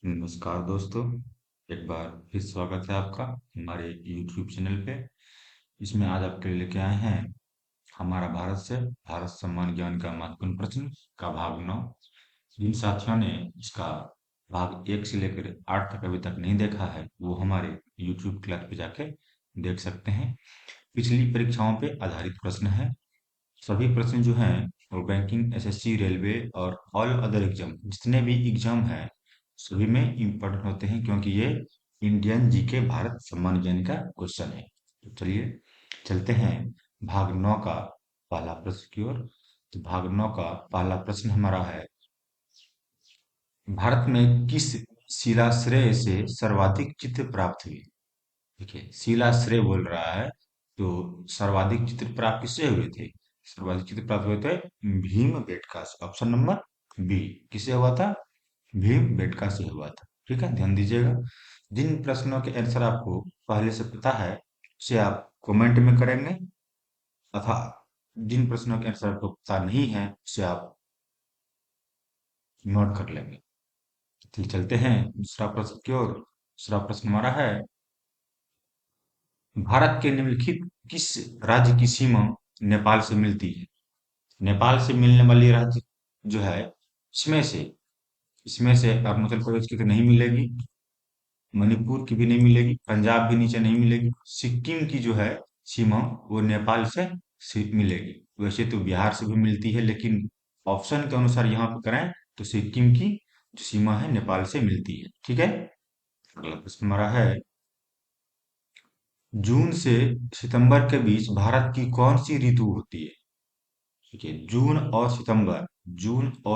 नमस्कार दोस्तों। एक बार फिर स्वागत है आपका हमारे YouTube चैनल पे। इसमें आज आपके लिए लेके आए हैं हमारा भारत सम्मान ज्ञान का महत्वपूर्ण प्रश्न का भाग 9। जिन साथियों ने इसका भाग 1 से लेकर 8 तक अभी तक नहीं देखा है वो हमारे YouTube क्लास पे जाके देख सकते हैं। पिछली परीक्षाओं पे आधारित प्रश्न है। सभी प्रश्न जो हैं वो बैंकिंग, एसएससी, रेलवे और ऑल अदर एग्जाम, जितने भी एग्जाम हैं सभी में इम्पोर्टेंट होते हैं, क्योंकि ये इंडियन जीके भारत सम्मान ज्ञान का क्वेश्चन है। तो चलिए चलते हैं भाग 9 का पहला प्रश्न की ओर। तो भाग 9 का पहला प्रश्न हमारा है, भारत में किस शिलाश्रय से सर्वाधिक चित्र प्राप्त हुए। देखिए, शिलाश्रय बोल रहा है, तो सर्वाधिक चित्र प्राप्त किससे हुए थे? सर्वाधिक चित्र प्राप्त हुए थे भीमबेटका से। Option number B. किससे हुआ था? भीमबेटका से हुआ था। ठीक है, ध्यान दीजिएगा। जिन प्रश्नों के आंसर आपको पहले से पता है उसे आप कमेंट में करेंगे, तथा जिन प्रश्नों के आंसर आपको पता नहीं है उसे आप नोट कर लेंगे। तो चलते हैं दूसरा प्रश्न की ओर। दूसरा प्रश्न हमारा है, भारत के निम्नलिखित किस राज्य की सीमा नेपाल से मिलती है? नेपाल से मिलने वाली राज्य जो है, इसमें से अरुणाचल प्रदेश की तो नहीं मिलेगी, मणिपुर की भी नहीं मिलेगी, पंजाब भी नीचे नहीं मिलेगी। सिक्किम की जो है सीमा वो नेपाल से मिलेगी। वैसे तो बिहार से भी मिलती है, लेकिन ऑप्शन के अनुसार यहाँ पे करें तो सिक्किम की जो सीमा है नेपाल से मिलती है। ठीक है, अगला प्रश्न हमारा है, जून से सितंबर के बीच भारत की कौन सी ऋतु होती है? ठीक है, जून और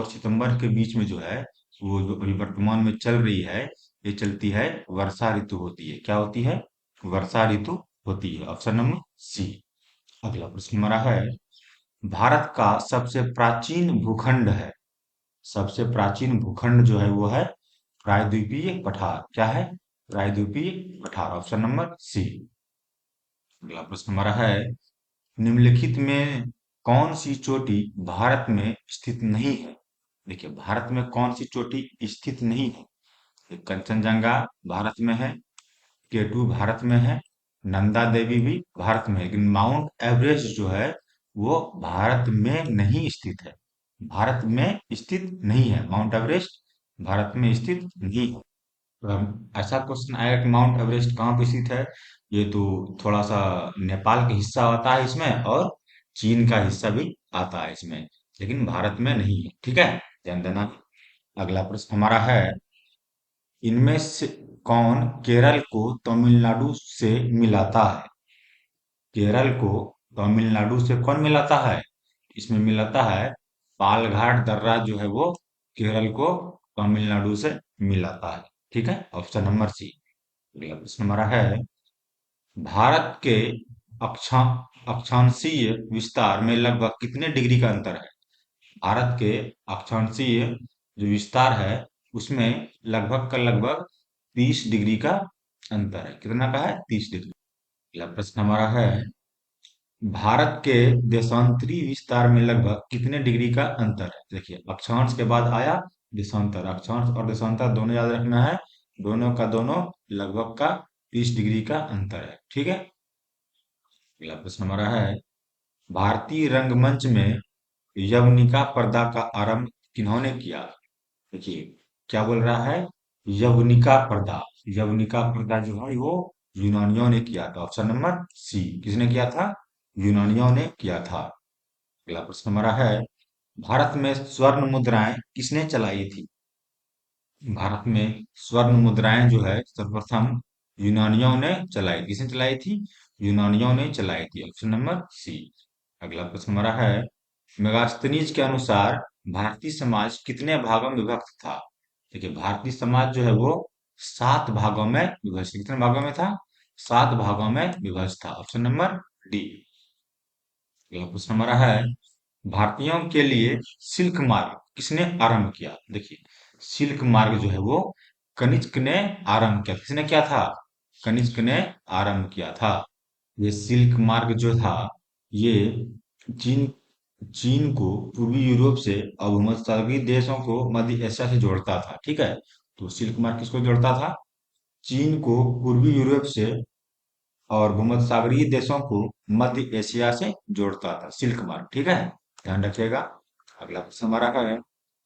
सितंबर के बीच में जो है वो जो अभी वर्तमान में चल रही है, ये चलती है वर्षा ऋतु होती है। क्या होती है? वर्षा ऋतु होती है। Option number C. अगला प्रश्न हमारा है, भारत का सबसे प्राचीन भूखंड है। सबसे प्राचीन भूखंड जो है वो है प्रायद्वीपीय पठार। क्या है? प्रायद्वीपीय पठार। Option number C. अगला प्रश्न हमारा है, निम्नलिखित में कौन सी चोटी भारत में स्थित नहीं है? देखिए, भारत में कौन सी चोटी स्थित नहीं है? ये कंचनजंगा भारत में है, केटू भारत में है, नंदा देवी भी भारत में है, लेकिन माउंट एवरेस्ट जो है वो भारत में नहीं स्थित है। भारत में स्थित नहीं है माउंट एवरेस्ट, भारत में स्थित नहीं है। तो ऐसा क्वेश्चन आएगा कि माउंट एवरेस्ट कहाँ पे स्थित है, ये तो थोड़ा सा नेपाल का हिस्सा आता है इसमें, और चीन का हिस्सा भी आता है इसमें, लेकिन भारत में नहीं है। ठीक है, ध्यान देना। अगला प्रश्न हमारा है, इनमें से कौन केरल को तमिलनाडु से मिलाता है? केरल को तमिलनाडु से कौन मिलाता है? इसमें मिलाता है पालघाट दर्रा जो है वो केरल को तमिलनाडु से मिलाता है। ठीक है, ऑप्शन नंबर सी। अगला प्रश्न हमारा है, भारत के अक्षा अक्षांशीय विस्तार में लगभग कितने डिग्री का अंतर है? भारत के अक्षांशीय जो विस्तार है उसमें लगभग का लगभग 30 डिग्री का अंतर है। कितना का है? 30 डिग्री। अगला प्रश्न हमारा है, भारत के देशांतरी विस्तार में लगभग कितने डिग्री का अंतर है? देखिए, अक्षांश के बाद आया देशांतर। अक्षांश और देशांतर दोनों याद रखना है, दोनों का दोनों लगभग का 30 डिग्री का अंतर है। ठीक है, अगला प्रश्न हमारा है, भारतीय रंगमंच में यवनिका पर्दा का आरंभ किन्होंने किया? देखिए, क्या बोल रहा है? यवनिका पर्दा। यवनिका पर्दा जो है वो यूनानियों ने किया था। Option number C. किसने किया था? यूनानियों ने किया था। अगला प्रश्न हमारा है, भारत में स्वर्ण मुद्राएं किसने चलाई थी? भारत में स्वर्ण मुद्राएं जो है सर्वप्रथम यूनानियों ने चलाई। किसने चलाई थी? यूनानियों ने चलाई थी। Option number C. अगला प्रश्न हमारा है, मेगास्थनीज के अनुसार भारतीय समाज कितने भागों में विभक्त था? देखिए, भारतीय समाज जो है वो 7 भागों में विभक्त। कितने भागों में था? 7 भागों में विभक्त था। Option number D. अगला प्रश्न हमारा है, भारतीयों के लिए सिल्क मार्ग किसने आरंभ किया? देखिए, सिल्क मार्ग जो है वो कनिष्क ने आरंभ किया। किसने किया था? कनिष्क ने आरंभ किया था। ये सिल्क मार्ग जो था ये चीन चीन को पूर्वी यूरोप से और भूमध्यसागरीय देशों को मध्य एशिया से जोड़ता था। ठीक है, तो सिल्क मार्ग किसको जोड़ता था? चीन को पूर्वी यूरोप से और भूमध्यसागरीय देशों को मध्य एशिया से जोड़ता था सिल्क मार्ग। ठीक है, ध्यान रखिएगा। अगला प्रश्न हमारा है,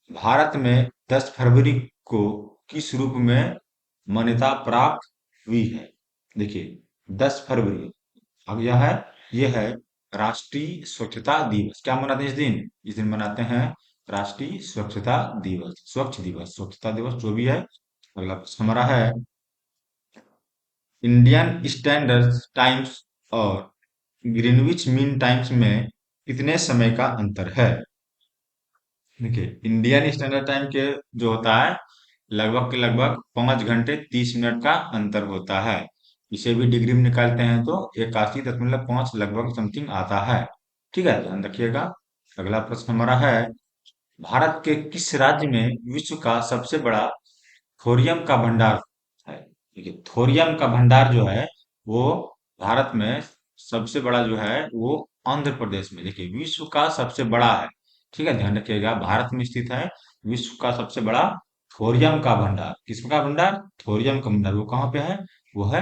भारत में 10 फरवरी को किस रूप में मान्यता प्राप्त हुई है? देखिए, 10 फरवरी, अब यह है राष्ट्रीय स्वच्छता दिवस। क्या मनाते हैं इस दिन? इस दिन मनाते हैं राष्ट्रीय स्वच्छता दिवस, स्वच्छ दिवस, स्वच्छता दिवस जो भी है। अगला प्रश्न हमारा है, इंडियन स्टैंडर्ड टाइम्स और ग्रीनविच मीन टाइम्स में कितने समय का अंतर है? देखिए, इंडियन स्टैंडर्ड टाइम के जो होता है, लगभग के लगभग 5 घंटे 30 मिनट का अंतर होता है। इसे भी डिग्री में निकालते हैं तो 81.5 लगभग समथिंग आता है। ठीक है, ध्यान रखिएगा। अगला प्रश्न हमारा है, भारत के किस राज्य में विश्व का सबसे बड़ा थोरियम का भंडार है? देखिए, थोरियम का भंडार जो है वो भारत में सबसे बड़ा जो है वो आंध्र प्रदेश में। देखिए, विश्व का सबसे बड़ा है। ठीक है, ध्यान रखिएगा, भारत में स्थित है विश्व का सबसे बड़ा थोरियम का भंडार। किसका भंडार? थोरियम का भंडार। वो कहाँ पे है? वो है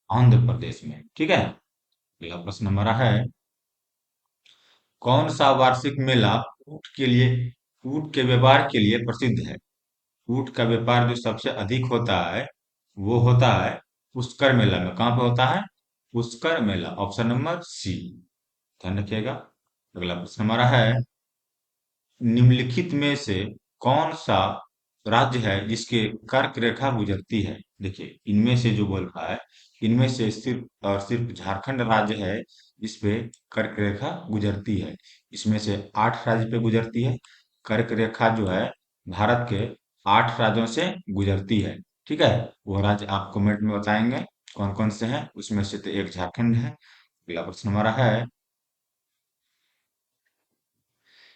आंध्र प्रदेश में। ठीक है, अगला प्रश्न हमारा है, कौन सा वार्षिक मेला ऊंट के व्यापार के लिए प्रसिद्ध है? ऊंट का व्यापार जो सबसे अधिक होता है वो होता है पुष्कर मेला में। कहाँ पे होता है? पुष्कर मेला, ऑप्शन नंबर सी। ध्यान रखिएगा। अगला प्रश्न हमारा है, निम्नलिखित में से कौन सा राज्य है जिसके कर्क रेखा गुजरती है? देखिए, इनमें से जो बोल रहा है, इनमें से सिर्फ और सिर्फ झारखंड राज्य है जिसपे कर्क रेखा गुजरती है। इसमें से 8 राज्य पे गुजरती है। कर्क रेखा जो है भारत के 8 राज्यों से गुजरती है। ठीक है, वो राज्य आप कमेंट में बताएंगे कौन कौन से हैं। उसमें से तो एक झारखंड है। अगला प्रश्न हमारा है,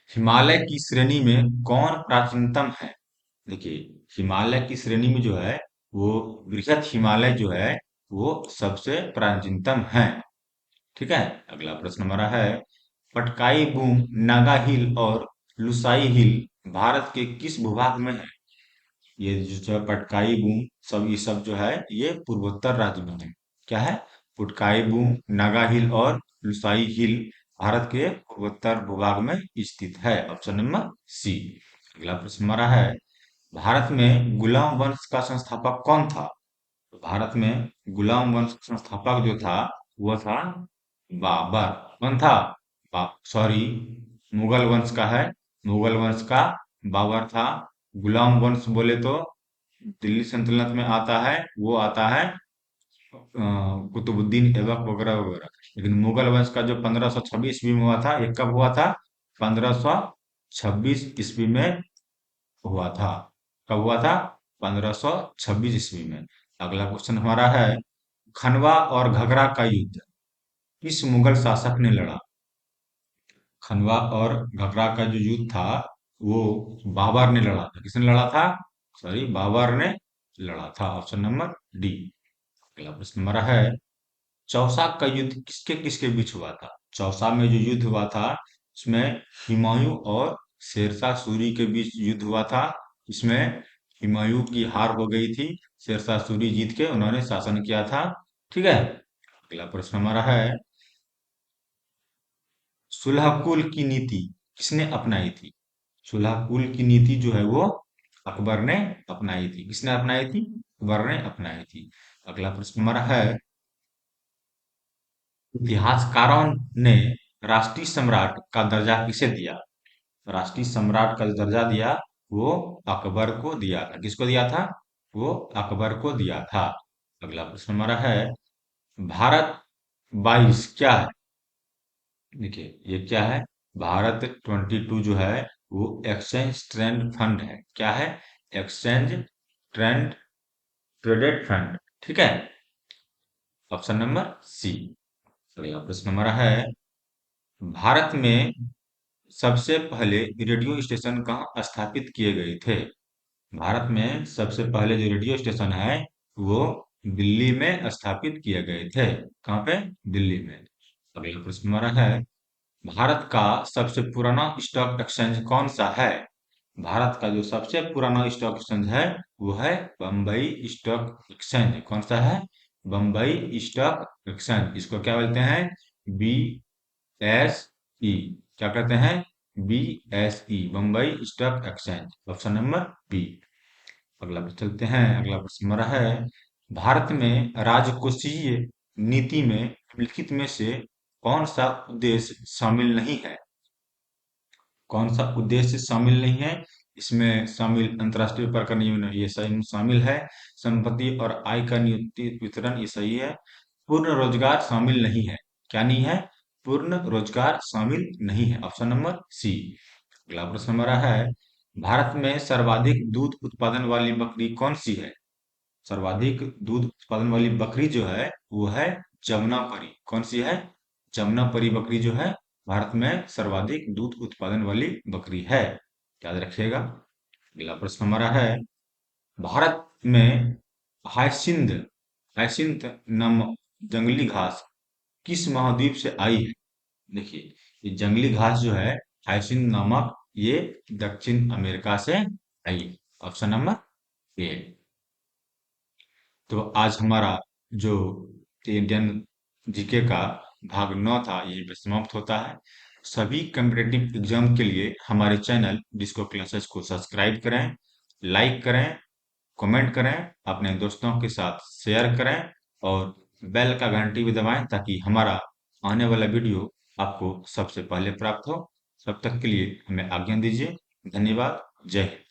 हिमालय की श्रेणी में कौन प्राचीनतम है? देखिए, हिमालय की श्रेणी में जो है वो बृहत हिमालय जो है वो सबसे प्राचीनतम है। ठीक है, अगला प्रश्न हमारा है, पटकाई बूम, नागा हिल और लुसाई हिल भारत के किस भूभाग में है? ये जो है पटकाई बूम, सब ये सब जो है ये पूर्वोत्तर राज्य में है। क्या है? पुटकाई बूम, नागा हिल और लुसाई हिल भारत के पूर्वोत्तर भूभाग में स्थित है, ऑप्शन नंबर सी। अगला प्रश्न हमारा है, भारत में गुलाम वंश का संस्थापक कौन था? तो भारत में गुलाम वंश का संस्थापक जो था वो था बाबर। कौन था? सॉरी, मुगल वंश का है। मुगल वंश का बाबर था। गुलाम वंश बोले तो दिल्ली सल्तनत में आता है, वो आता है कुतुबुद्दीन ऐबक वगैरह वगैरह। लेकिन मुगल वंश का जो 1526 ईस्वी में हुआ था, ये कब हुआ था? 1526 ईस्वी में हुआ था। कब हुआ था? 1526 ईस्वी में। अगला क्वेश्चन हमारा है, खनवा और घगरा का युद्ध किस मुगल शासक ने लड़ा? खनवा और घगरा का जो युद्ध था वो बाबर ने लड़ा था। किसने लड़ा था? सॉरी, बाबर ने लड़ा था, ऑप्शन नंबर डी। अगला प्रश्न हमारा है, चौसा का युद्ध किसके किसके बीच हुआ था? चौसा में जो युद्ध हुआ था उसमें हुमायूं और शेरशाह सूरी के बीच युद्ध हुआ था। इसमें हुमायूं की हार हो गई थी, शेरशाह सूरी जीत के उन्होंने शासन किया था। ठीक है, अगला प्रश्न हमारा है, सुलहकुल की नीति किसने अपनाई थी? सुलहकुल की नीति जो है वो अकबर ने अपनाई थी। किसने अपनाई थी? अकबर ने अपनाई थी। अगला प्रश्न हमारा है, इतिहासकारों ने राष्ट्रीय सम्राट का दर्जा किसे दिया? राष्ट्रीय सम्राट का जो दर्जा दिया वो अकबर को दिया था। किसको दिया था? वो अकबर को दिया था। अगला प्रश्न हमारा है, भारत 22 क्या है? देखिए, ये क्या है? भारत 22 जो है वो एक्सचेंज ट्रेंड फंड है। क्या है? Exchange trend traded fund. ठीक है, ऑप्शन नंबर सी। अगला प्रश्न हमारा है, भारत में सबसे पहले रेडियो स्टेशन कहाँ स्थापित किए गए थे? भारत में सबसे पहले जो रेडियो स्टेशन है वो दिल्ली में स्थापित किए गए थे। कहाँ पे? दिल्ली में। अगला प्रश्न हमारा है, भारत का सबसे पुराना स्टॉक एक्सचेंज कौन सा है? भारत का जो सबसे पुराना स्टॉक एक्सचेंज है वो है बम्बई स्टॉक एक्सचेंज। कौन सा है? Bombay stock exchange. इसको क्या बोलते हैं? BSE। क्या कहते हैं? BSE, Bombay stock exchange. Option number B. अगला पर चलते हैं। अगला प्रश्न हमारा है, भारत में राजकोषीय नीति में निम्नलिखित में से कौन सा उद्देश्य शामिल नहीं है? कौन सा उद्देश्य शामिल नहीं है? इसमें शामिल अंतर्राष्ट्रीय व्यापार का नियमन, ये सही शामिल है। संपत्ति और आय का नियुक्ति वितरण, ये सही है। पूर्ण रोजगार शामिल नहीं है। क्या नहीं है? पूर्ण रोजगार शामिल नहीं है। Option number C. अगला प्रश्न हमारा है, भारत में सर्वाधिक दूध उत्पादन वाली बकरी कौन सी है? सर्वाधिक दूध उत्पादन वाली बकरी जो है वो है जमुनापरी। कौन सी है? जमुनापरी बकरी जो है भारत में सर्वाधिक दूध उत्पादन वाली बकरी है। याद रखिएगा। अगला प्रश्न हमारा है, भारत में हाइसिंथ हाइसिंथ नामक जंगली घास किस महाद्वीप से आई है? देखिए, ये जंगली घास जो है हाइसिंथ नामक, ये दक्षिण अमेरिका से आई है। Option number A. तो आज हमारा जो इंडियन जीके का भाग 9 था, यही पे समाप्त होता है। सभी कम्पिटेटिव एग्जाम के लिए हमारे चैनल डिस्को क्लासेस को सब्सक्राइब करें, लाइक करें, कमेंट करें, अपने दोस्तों के साथ शेयर करें और बेल का घंटी भी दबाएं ताकि हमारा आने वाला वीडियो आपको सबसे पहले प्राप्त हो। तब तक के लिए हमें आज्ञा दीजिए। धन्यवाद। जय हिंद।